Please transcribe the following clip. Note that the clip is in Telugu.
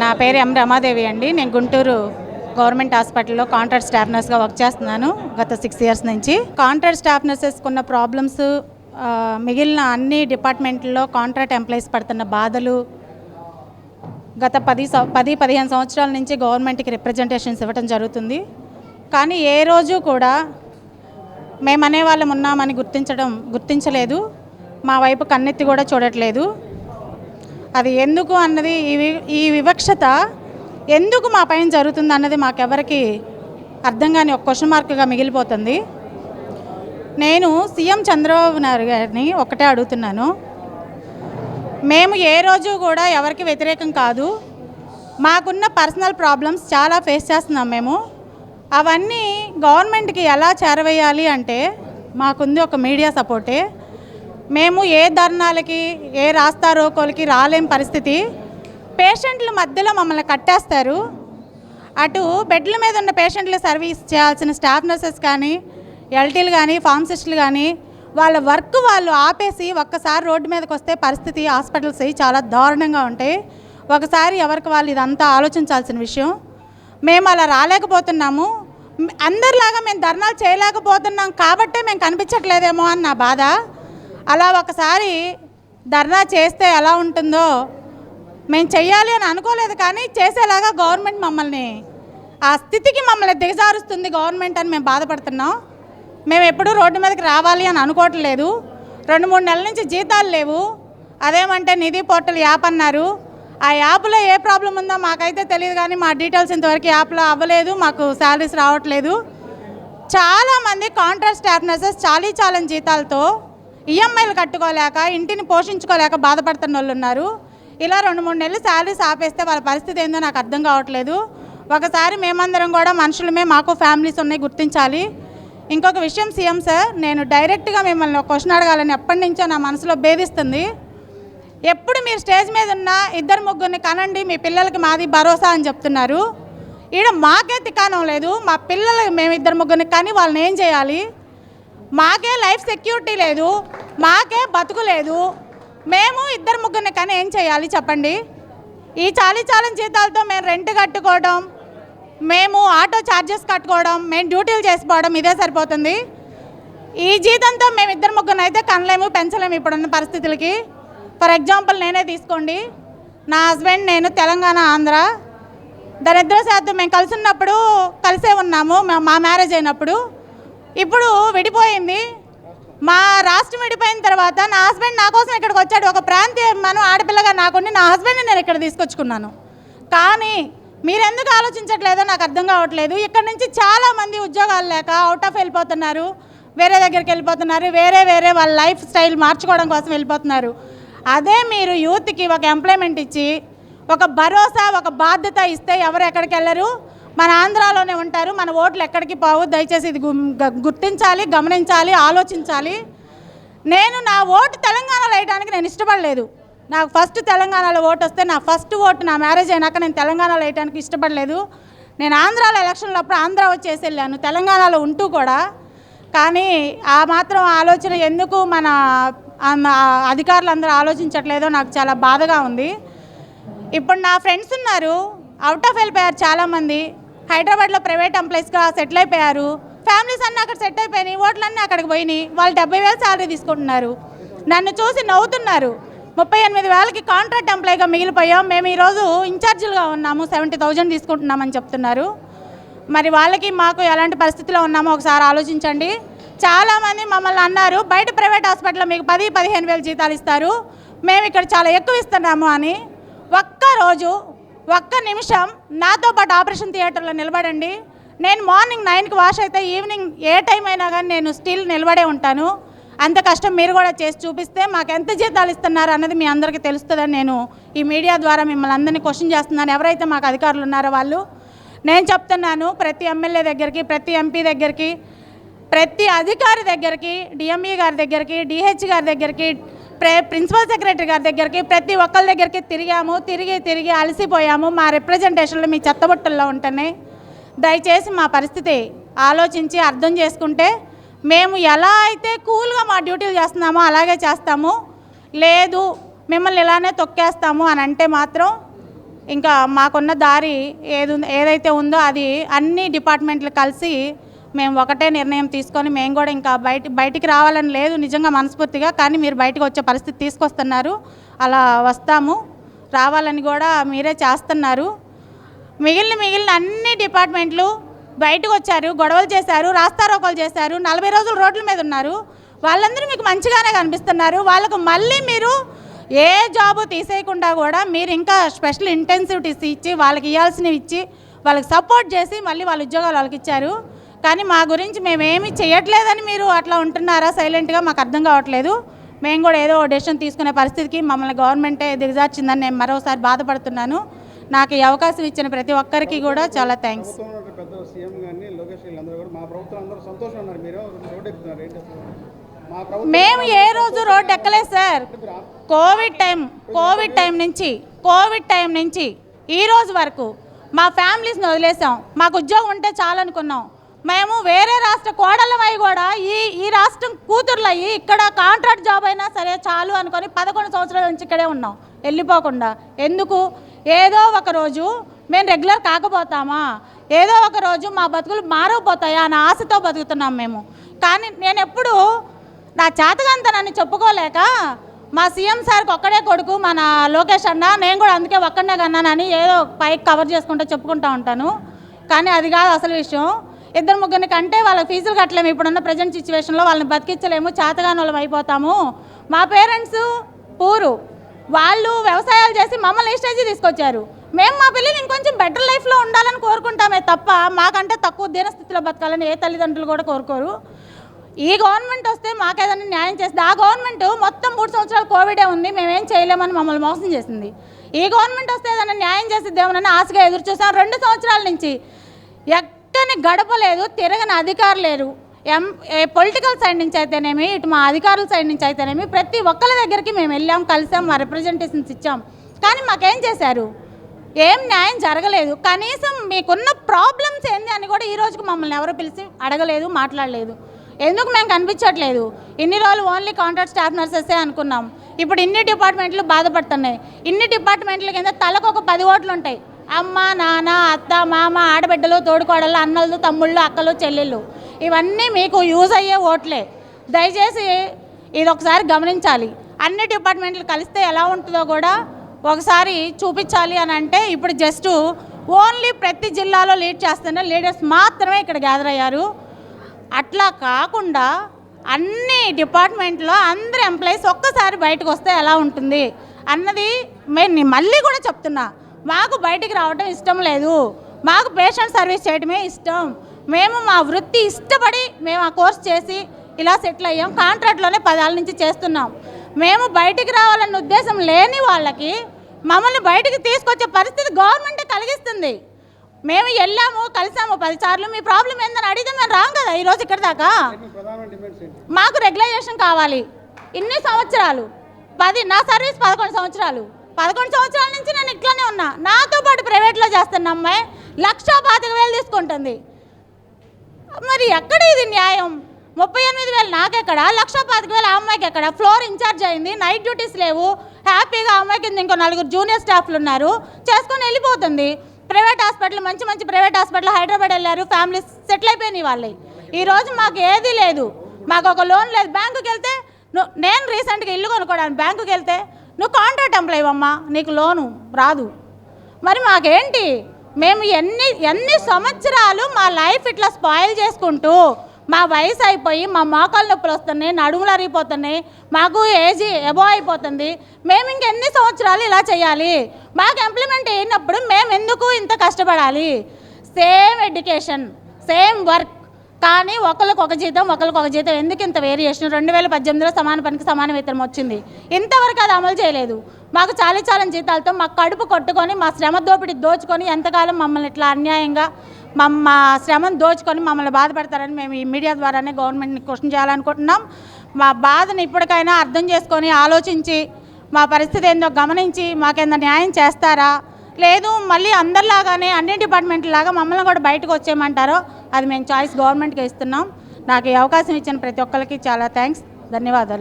నా పేరు ఎం రమాదేవి అండి. నేను గుంటూరు గవర్నమెంట్ హాస్పిటల్లో కాంట్రాక్ట్ స్టాఫ్ నర్స్గా వర్క్ చేస్తున్నాను గత 6 ఇయర్స్ నుంచి. కాంట్రాక్ట్ స్టాఫ్ నర్సెస్కి ఉన్న ప్రాబ్లమ్స్, మిగిలిన అన్ని డిపార్ట్మెంట్లో కాంట్రాక్ట్ ఎంప్లాయీస్ పడుతున్న బాధలు గత 10-15 సంవత్సరాల నుంచి గవర్నమెంట్కి రిప్రజెంటేషన్స్ ఇవ్వడం జరుగుతుంది. కానీ ఏ రోజు కూడా మేము అనేవాళ్ళం ఉన్నామని గుర్తించలేదు. మా వైపు కన్నెత్తి కూడా చూడట్లేదు. అది ఎందుకు అన్నది, ఈ వివక్షత ఎందుకు మా పైన జరుగుతుంది అన్నది మాకెవరికి అర్థం కాని ఒక క్వశ్చన్ మార్క్గా మిగిలిపోతుంది. నేను సీఎం చంద్రబాబు నాయుడు గారిని ఒకటే అడుగుతున్నాను. మేము ఏ రోజు కూడా ఎవరికి వ్యతిరేకం కాదు. మాకున్న పర్సనల్ ప్రాబ్లమ్స్ చాలా ఫేస్ చేస్తున్నాం మేము. అవన్నీ గవర్నమెంట్కి ఎలా చేరవేయాలి అంటే మాకుంది ఒక మీడియా సపోర్టే. మేము ఏ ధర్నాలకి, ఏ రాస్తారోకోలకి రాలేం పరిస్థితి. పేషెంట్ల మధ్యలో మమ్మల్ని కట్టేస్తారు. అటు బెడ్ల మీద ఉన్న పేషెంట్లు సర్వీస్ చేయాల్సిన స్టాఫ్ నర్సెస్ కానీ, ఎల్టీలు కానీ, ఫార్మసిస్టులు కానీ వాళ్ళ వర్క్ వాళ్ళు ఆపేసి ఒక్కసారి రోడ్డు మీదకి వస్తే పరిస్థితి హాస్పిటల్స్ చాలా దారుణంగా ఉంటాయి. ఒకసారి ఎవరికి వాళ్ళు ఇదంతా ఆలోచించాల్సిన విషయం. మేము అలా రాలేకపోతున్నాము. అందరిలాగా మేము ధర్నాలు చేయలేకపోతున్నాం కాబట్టే మేము కనిపించట్లేదేమో అని నా బాధ. అలా ఒకసారి ధర్నా చేస్తే ఎలా ఉంటుందో మేము చెయ్యాలి అని అనుకోలేదు. కానీ చేసేలాగా గవర్నమెంట్ మమ్మల్ని ఆ స్థితికి మమ్మల్ని దిగజారుస్తుంది గవర్నమెంట్ అని మేము బాధపడుతున్నాం. మేము ఎప్పుడూ రోడ్డు మీదకి రావాలి అని అనుకోవట్లేదు. 2-3 నెలల నుంచి జీతాలు లేవు. అదేమంటే నిధి పోర్టల్ యాప్ అన్నారు. ఆ యాప్లో ఏ ప్రాబ్లం ఉందో మాకైతే తెలియదు. కానీ మా డీటెయిల్స్ ఇంతవరకు యాప్లో అవ్వలేదు. మాకు శాలరీస్ రావట్లేదు. చాలామంది కాంట్రాక్ట్ స్టాఫ్ నర్సెస్ చాలా జీతాలతో ఈఎంఐలు కట్టుకోలేక, ఇంటిని పోషించుకోలేక బాధపడుతున్న వాళ్ళు ఉన్నారు. ఇలా 2-3 నెలలు శాలరీస్ ఆపేస్తే వాళ్ళ పరిస్థితి ఏందో నాకు అర్థం కావట్లేదు. ఒకసారి మేమందరం కూడా మనుషులమే, మాకు ఫ్యామిలీస్ ఉన్నాయి, గుర్తించాలి. ఇంకొక విషయం సీఎం సార్, నేను డైరెక్ట్గా మిమ్మల్ని ఒక క్వశ్చన్ అడగాలని ఎప్పటి నుంచో నా మనసులో భేదిస్తుంది. ఎప్పుడు మీరు స్టేజ్ మీద ఉన్న 2-3 కనండి, మీ పిల్లలకి మాది భరోసా అని చెప్తున్నారు. ఈడ మాకే తికానం లేదు. మా పిల్లలకి మేము 2-3 కానీ వాళ్ళని ఏం చేయాలి? మాకే లైఫ్ సెక్యూరిటీ లేదు, మాకే బతుకు లేదు. మేము 2-3 కానీ ఏం చేయాలి చెప్పండి? ఈ చాలీ జీతాలతో మేము రెంట్ కట్టుకోవడం, మేము ఆటో ఛార్జెస్ కట్టుకోవడం, మేము డ్యూటీలు చేసుకోవడం ఇదే సరిపోతుంది. ఈ జీతంతో మేము 2-3 అయితే కనలేము, పెంచలేము ఇప్పుడున్న పరిస్థితులకి. ఫర్ ఎగ్జాంపుల్ నేనే తీసుకోండి. నా హస్బెండ్, నేను తెలంగాణ, ఆంధ్ర. దరిద్రశాతం మేము కలిసి ఉన్నప్పుడు కలిసే ఉన్నాము, మా మ్యారేజ్ అయినప్పుడు. ఇప్పుడు విడిపోయింది. మా రాష్ట్రం విడిపోయిన తర్వాత నా హస్బెండ్ నా కోసం ఇక్కడికి వచ్చాడు. ఒక ప్రాంతీయ ఆడపిల్లగా నాకుండి నా హస్బెండ్ని నేను ఇక్కడ తీసుకొచ్చుకున్నాను. కానీ మీరెందుకు ఆలోచించట్లేదో నాకు అర్థం కావట్లేదు. ఇక్కడ నుంచి చాలామంది ఉద్యోగాలు లేక అవుట్ ఆఫ్ వెళ్ళిపోతున్నారు, వేరే దగ్గరికి వెళ్ళిపోతున్నారు, వేరే వాళ్ళ లైఫ్ స్టైల్ మార్చుకోవడం కోసం వెళ్ళిపోతున్నారు. అదే మీరు యూత్కి ఒక ఎంప్లాయ్మెంట్ ఇచ్చి, ఒక భరోసా, ఒక బాధ్యత ఇస్తే ఎవరు ఎక్కడికి వెళ్ళరు, మన ఆంధ్రాలోనే ఉంటారు. మన ఓట్లు ఎక్కడికి పోవు. దయచేసి ఇది గుర్తించాలి, గమనించాలి, ఆలోచించాలి. నేను నా ఓటు తెలంగాణలో వేయడానికి నేను ఇష్టపడలేదు. నాకు ఫస్ట్ తెలంగాణలో ఓటు వస్తే, నా ఫస్ట్ ఓటు నా మ్యారేజ్ అయినాక నేను తెలంగాణలో వేయడానికి ఇష్టపడలేదు. నేను ఆంధ్రాలో ఎలక్షన్లో అప్పుడు ఆంధ్ర వచ్చేసి వెళ్ళాను, తెలంగాణలో ఉంటూ కూడా. కానీ ఆ మాత్రం ఆలోచన ఎందుకు మన అధికారులు అందరూ ఆలోచించట్లేదో నాకు చాలా బాధగా ఉంది. ఇప్పుడు నా ఫ్రెండ్స్ ఉన్నారు, అవుట్ ఆఫ్ వెళ్ళిపోయారు చాలామంది. హైదరాబాద్లో ప్రైవేట్ ఎంప్లాయీస్గా సెటిల్ అయిపోయారు. ఫ్యామిలీస్ అన్నీ అక్కడ సెట్ అయిపోయినాయి, ఓట్లన్నీ అక్కడికి పోయినాయి. వాళ్ళు 70,000 శాలరీ తీసుకుంటున్నారు. నన్ను చూసి నవ్వుతున్నారు. 38,000కి కాంట్రాక్ట్ ఎంప్లాయీగా మిగిలిపోయాం, మేము ఈరోజు ఇన్ఛార్జీలుగా ఉన్నాము, 70,000 తీసుకుంటున్నామని చెప్తున్నారు. మరి వాళ్ళకి మాకు ఎలాంటి పరిస్థితిలో ఉన్నామో ఒకసారి ఆలోచించండి. చాలామంది మమ్మల్ని అన్నారు, బయట ప్రైవేట్ హాస్పిటల్లో మీకు 10-15,000 జీతాలు ఇస్తారు, మేము ఇక్కడ చాలా ఎక్కువ ఇస్తున్నాము అని. ఒక్క నిమిషం నాతో పాటు ఆపరేషన్ థియేటర్లో నిలబడండి. నేను మార్నింగ్ 9కి వాష్ అయితే ఈవినింగ్ ఏ టైం అయినా కానీ నేను స్టిల్ నిలబడే ఉంటాను. అంత కష్టం మీరు కూడా చేసి చూపిస్తే మాకు ఎంత జీతాలు ఇస్తున్నారు అన్నది మీ అందరికీ తెలుస్తుందని నేను ఈ మీడియా ద్వారా మిమ్మల్ని అందరినీ క్వశ్చన్ చేస్తున్నాను. ఎవరైతే మాకు అధికారులు ఉన్నారో వాళ్ళు. నేను చెప్తున్నాను, ప్రతి ఎమ్మెల్యే దగ్గరికి, ప్రతి ఎంపీ దగ్గరికి, ప్రతి అధికారి దగ్గరికి, డిఎంఈ గారి దగ్గరికి, డిహెచ్ గారి దగ్గరికి, ప్రిన్సిపల్ సెక్రటరీ గారి దగ్గరికి, ప్రతి ఒక్కరి దగ్గరికి తిరిగాము. తిరిగి అలసిపోయాము. మా రిప్రజెంటేషన్లు మీ చెత్తబుట్టల్లో ఉంటున్నాయి. దయచేసి మా పరిస్థితి ఆలోచించి అర్థం చేసుకుంటే మేము ఎలా అయితే కూల్గా మా డ్యూటీలు చేస్తున్నామో అలాగే చేస్తాము. లేదు మిమ్మల్ని ఇలానే తొక్కేస్తాము అని అంటే మాత్రం ఇంకా మాకున్న దారి ఏదైతే ఉందో అది అన్ని డిపార్ట్మెంట్లు కలిసి మేము ఒకటే నిర్ణయం తీసుకొని మేము కూడా ఇంకా బయటికి రావాలని లేదు నిజంగా మనస్ఫూర్తిగా, కానీ మీరు బయటకు వచ్చే పరిస్థితి తీసుకొస్తున్నారు. అలా వస్తాము, రావాలని కూడా మీరే చేస్తున్నారు. మిగిలిన అన్ని డిపార్ట్మెంట్లు బయటకు వచ్చారు, గొడవలు చేశారు, రాస్తారోకోలు చేశారు, 40 రోజులు రోడ్ల మీద ఉన్నారు. వాళ్ళందరూ మీకు మంచిగానే కనిపిస్తున్నారు. వాళ్ళకు మళ్ళీ మీరు ఏ జాబు తీసేయకుండా కూడా మీరు ఇంకా స్పెషల్ ఇంటెన్సివిటీస్ ఇచ్చి వాళ్ళకి ఇవ్వాల్సినవి ఇచ్చి వాళ్ళకి సపోర్ట్ చేసి మళ్ళీ వాళ్ళ ఉద్యోగాలు వాళ్ళకి ఇచ్చారు. కానీ మా గురించి మేమేమి చేయట్లేదని మీరు అట్లా ఉంటున్నారా సైలెంట్గా, మాకు అర్థం కావట్లేదు. మేము కూడా ఏదో డెసిషన్ తీసుకునే పరిస్థితికి మమ్మల్ని గవర్నమెంటే దిగజార్చిందని నేను మరోసారి బాధపడుతున్నాను. నాకు ఈ అవకాశం ఇచ్చిన ప్రతి ఒక్కరికి కూడా చాలా థ్యాంక్స్. మేము ఏ రోజు రోడ్డు ఎక్కలేదు సార్. కోవిడ్ టైం నుంచి ఈ రోజు వరకు మా ఫ్యామిలీస్ని వదిలేసాం. మాకు ఉద్యోగం ఉంటే చాలనుకున్నాం. మేము వేరే రాష్ట్ర కోడళ్ళమై కూడా ఈ రాష్ట్రం కూతుర్లయ్యి ఇక్కడ కాంట్రాక్ట్ జాబ్ అయినా సరే చాలు అనుకొని 11 సంవత్సరాల నుంచి ఇక్కడే ఉన్నాం వెళ్ళిపోకుండా. ఎందుకు? ఏదో ఒక రోజు మేము రెగ్యులర్ కాకపోతామా, ఏదో ఒక రోజు మా బతుకులు మారకపోతాయా అన్న ఆశతో బతుకుతున్నాం మేము. కానీ నేను ఎప్పుడు నా చేతకంతనని చెప్పుకోలేక మా సీఎం సార్కి ఒక్కడే కొడుకు మన లోకేష్ అన్న, నేను కూడా అందుకే ఒక్కడనే కన్నానని ఏదో పైకి కవర్ చేసుకుంటూ చెప్పుకుంటూ ఉంటాను. కానీ అది కాదు అసలు విషయం. 2-3 కంటే వాళ్ళకి ఫీజులు కట్టలేము. ఇప్పుడున్న ప్రజెంట్ సిచ్యువేషన్లో వాళ్ళని బతికించలేము, చేతగాని వాళ్ళం అయిపోతాము. మా పేరెంట్స్ పూరు, వాళ్ళు వ్యవసాయాలు చేసి మమ్మల్ని ఈ స్టేజ్కి తీసుకొచ్చారు. మేము మా పిల్లలు ఇంకొంచెం బెటర్ లైఫ్లో ఉండాలని కోరుకుంటామే తప్ప మాకంటే తక్కువ దీనస్థితిలో బతకాలని ఏ తల్లిదండ్రులు కూడా కోరుకోరు. ఈ గవర్నమెంట్ వస్తే మాకేదైనా న్యాయం చేస్తుంది. ఆ గవర్నమెంట్ మొత్తం 3 సంవత్సరాలు కోవిడే ఉంది, మేమేం చేయలేమని మమ్మల్ని మోసం చేసింది. ఈ గవర్నమెంట్ వస్తే ఏదైనా న్యాయం చేసిద్దేమోనని ఆశగా ఎదురు చూసాం. 2 సంవత్సరాల నుంచి ఎక్కని గడపలేదు, తిరగని అధికారులు లేరు. పొలిటికల్ సైడ్ నుంచి అయితేనేమి, ఇటు మా అధికారుల సైడ్ నుంచి అయితేనేమి ప్రతి ఒక్కరి దగ్గరికి మేము వెళ్ళాం, కలిసాం, మా రిప్రజెంటేషన్స్ ఇచ్చాం. కానీ మాకేం చేశారు? ఏం న్యాయం జరగలేదు. కనీసం మీకున్న ప్రాబ్లమ్స్ ఏంది అని కూడా ఈ రోజుకి మమ్మల్ని ఎవరు పిలిచి అడగలేదు, మాట్లాడలేదు. ఎందుకు మేము కనిపించట్లేదు? ఇన్ని రోజులు ఓన్లీ కాంట్రాక్ట్ స్టాఫ్ నర్సెసే అనుకున్నాం. ఇప్పుడు ఇన్ని డిపార్ట్మెంట్లు బాధపడుతున్నాయి. ఇన్ని డిపార్ట్మెంట్ల కింద తలకు ఒక 10 ఓట్లు ఉంటాయి. అమ్మ, నాన్న, అత్త, మామ, ఆడబిడ్డలు, తోడుకోడళ్ళు, అన్నలు, తమ్ముళ్ళు, అక్కలు, చెల్లెళ్ళు, ఇవన్నీ మీకు యూజ్ అయ్యే ఓట్లే. దయచేసి ఇది ఒకసారి గమనించాలి. అన్ని డిపార్ట్మెంట్లు కలిస్తే ఎలా ఉంటుందో కూడా ఒకసారి చూపించాలి అని అంటే ఇప్పుడు జస్ట్ ఓన్లీ ప్రతి జిల్లాలో లీడ్ చేస్తున్న లీడర్స్ మాత్రమే ఇక్కడ గ్యాదర్ అయ్యారు. అట్లా కాకుండా అన్ని డిపార్ట్మెంట్లో అందరు ఎంప్లాయీస్ ఒక్కసారి బయటకు వస్తే ఎలా ఉంటుంది అన్నది నేను మళ్ళీ కూడా చెప్తున్నా. మాకు బయటికి రావడం ఇష్టం లేదు, మాకు పేషెంట్ సర్వీస్ చేయడమే ఇష్టం. మేము మా వృత్తి ఇష్టపడి మేము ఆ కోర్స్ చేసి ఇలా సెటిల్ అయ్యాం. కాంట్రాక్ట్లోనే 10 ఏళ్ళ నుంచి చేస్తున్నాం. మేము బయటికి రావాలన్న ఉద్దేశం లేని వాళ్ళకి మమ్మల్ని బయటికి తీసుకొచ్చే పరిస్థితి గవర్నమెంటే కలిగిస్తుంది. మేము వెళ్ళాము, కలిసాము 10 సార్లు. మీ ప్రాబ్లం ఏందని అడిగితే మేము రాం కదా ఈరోజు ఇక్కడ దాకా. మాకు రెగ్యులైజేషన్ కావాలి. ఇన్ని సంవత్సరాలు నా సర్వీస్ 11 సంవత్సరాలు. 11 సంవత్సరాల నుంచి నేను ఇట్లానే ఉన్నా. నాతో పాటు ప్రైవేట్లో చేస్తున్న అమ్మాయి 1,25,000 తీసుకుంటుంది. మరి ఎక్కడ ఇది న్యాయం? 38,000 నాకెక్కడ, 1,25,000 ఆ అమ్మాయికి ఎక్కడ? ఫ్లోర్ ఇన్ఛార్జ్ అయింది, నైట్ డ్యూటీస్ లేవు, హ్యాపీగా ఆ అమ్మాయి కింద ఇంకో 4 జూనియర్ స్టాఫ్లు ఉన్నారు, చేసుకొని వెళ్ళిపోతుంది. ప్రైవేట్ హాస్పిటల్, మంచి ప్రైవేట్ హాస్పిటల్ హైదరాబాద్ వెళ్ళారు, ఫ్యామిలీ సెటిల్ అయిపోయినాయి వాళ్ళే. ఈరోజు మాకు ఏది లేదు, మాకు ఒక లోన్ లేదు. బ్యాంకుకి వెళ్తే నేను రీసెంట్గా ఇల్లు కొనుక్కోవడానికి బ్యాంకుకి వెళ్తే నువ్వు కాంట్రాక్ట్ ఎంప్లాయీ అమ్మా, నీకు లోను రాదు. మరి మాకేంటి? మేము ఎన్ని సంవత్సరాలు మా లైఫ్ ఇట్లా స్పాయిల్ చేసుకుంటూ మా వయసు అయిపోయి మా మోకాలు నొప్పులు వస్తున్నాయి, నడుములు అరిగిపోతున్నాయి, మాకు ఏజ్ ఎబో అయిపోతుంది. మేము ఇంకెన్ని సంవత్సరాలు ఇలా చేయాలి? మాకు ఎంప్లాయ్మెంట్ అయినప్పుడు మేము ఎందుకు ఇంత కష్టపడాలి? సేమ్ ఎడ్యుకేషన్, సేమ్ వర్క్, కానీ ఒకరికొక జీతం ఎందుకు ఇంత వేరియేషన్? 2018లో సమాన పనికి సమాన వేతనం వచ్చింది, ఇంతవరకు అది అమలు చేయలేదు. మాకు చాలని జీతాలతో మా కడుపు కొట్టుకొని మా శ్రమ దోపిడీ దోచుకొని ఎంతకాలం మమ్మల్ని ఇట్లా అన్యాయంగా మా శ్రమను దోచుకొని మమ్మల్ని బాధపడతారని మేము ఈ మీడియా ద్వారానే గవర్నమెంట్ని క్వశ్చన్ చేయాలనుకుంటున్నాం. మా బాధను ఇప్పటికైనా అర్థం చేసుకొని ఆలోచించి మా పరిస్థితి ఏందో గమనించి మాకేందో న్యాయం చేస్తారా, లేదు మళ్ళీ అందరిలాగానే అన్ని డిపార్ట్మెంట్లాగా మమ్మల్ని కూడా బయటకు వచ్చేయమంటారో అది మేము చాయిస్ గవర్నమెంట్కి ఇస్తున్నాం. నాకు ఈ అవకాశం ఇచ్చిన ప్రతి ఒక్కరికి చాలా థ్యాంక్స్, ధన్యవాదాలు.